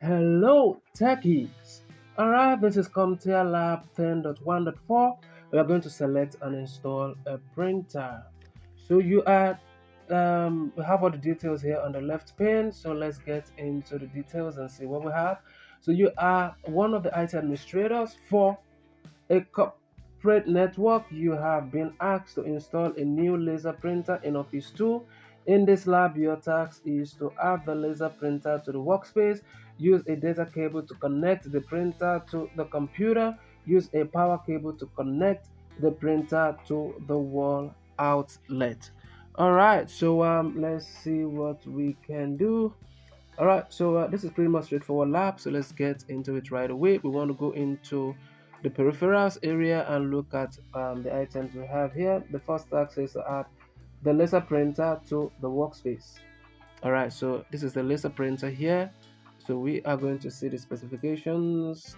Hello, techies! Alright, this is CompTIA Lab 10.1.4. We are going to select and install a printer. So we have all the details here on the left pane. So let's get into the details and see what we have. So you are one of the IT administrators for a corporate network. You have been asked to install a new laser printer in Office 2. In this lab, your task is to add the laser printer to the workspace, use a data cable to connect the printer to the computer, use a power cable to connect the printer to the wall outlet. All right, so let's see what we can do. All right, so this is pretty much straightforward lab, so let's get into it right away. We want to go into the peripherals area and look at the items we have here. The first task is to add the laser printer to the workspace. All right, so this is the laser printer here. So we are going to see the specifications.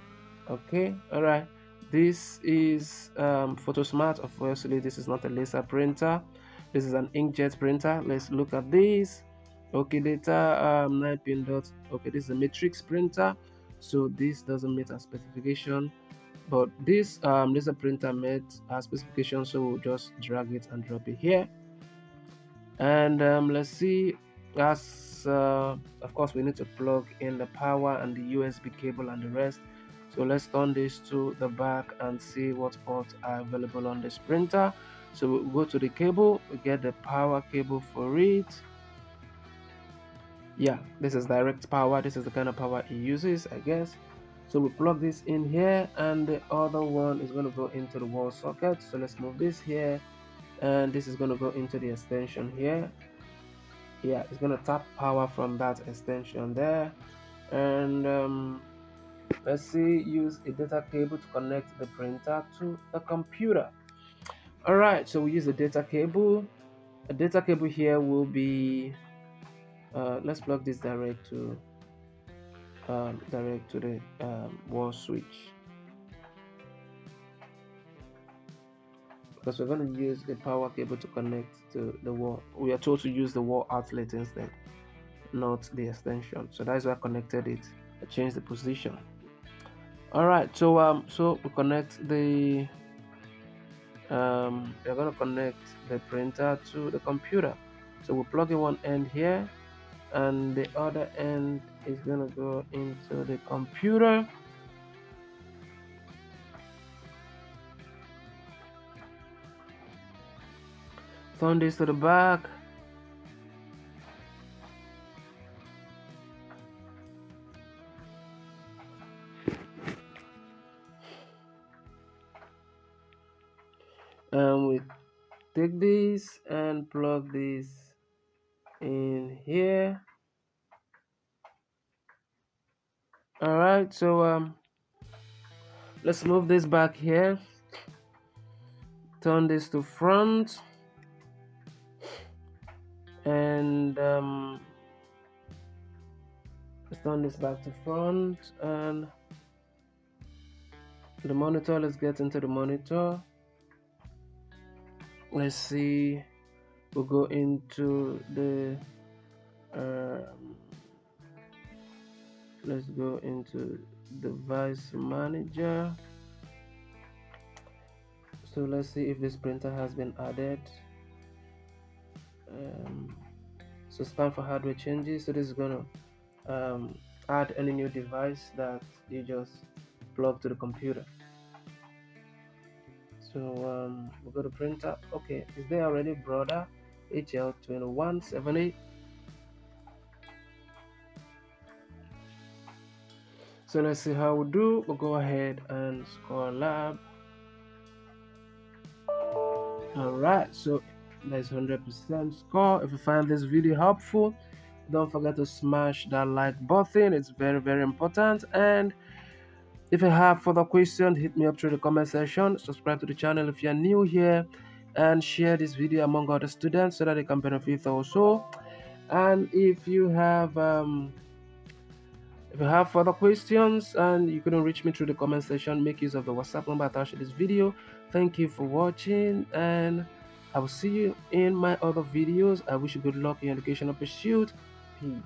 Okay, all right. This is Photosmart. Obviously, this is not a laser printer. This is an inkjet printer. Let's look at this. Okay, data 9 pin dot. Okay, this is a matrix printer. So this doesn't meet our specification, but this laser printer met our specification. So we'll just drag it and drop it here. And let's see, as of course we need to plug in the power and the USB cable and the rest. So let's turn this to the back and see what ports are available on this printer. So we go to the cable, we get the power cable for it. Yeah, this is direct power. This is the kind of power it uses, I guess. So we plug this in here, and the other one is going to go into the wall socket. So let's move this here, and this is going to go into the extension here. Yeah, it's going to tap power from that extension there. And let's see, use a data cable to connect the printer to the computer. All right, so we use the data cable. A data cable here will be let's plug this direct to the wall switch, because we're going to use the power cable to connect to the wall. We are told to use the wall outlet instead, not the extension. So that's why I connected it. I changed the position. All right, so we connect the we're going to connect the printer to the computer. So we plug in one end here, and the other end is going to go into the computer. Turn this to the back. And we take this and plug this in here. All right, so let's move this back here. Turn this to front, and let's turn this back to front. And the monitor, let's get into the monitor. Let's see, we'll go into the let's go into device manager. So let's see if this printer has been added. So scan for hardware changes. So this is gonna add any new device that you just plug to the computer. So we'll go to printer. Okay, is there already brother HL2178? So let's see how we do. We'll go ahead and score lab. All right, so that's 100% score. If you find this video helpful, don't forget to smash that like button. It's very, very important. And if you have further questions, hit me up through the comment section. Subscribe to the channel if you're new here, and share this video among other students so that they can benefit also. And if you have further questions and you couldn't reach me through the comment section, make use of the WhatsApp number attached to this video. Thank you for watching, and I will see you in my other videos. I wish you good luck in your educational pursuit. Peace.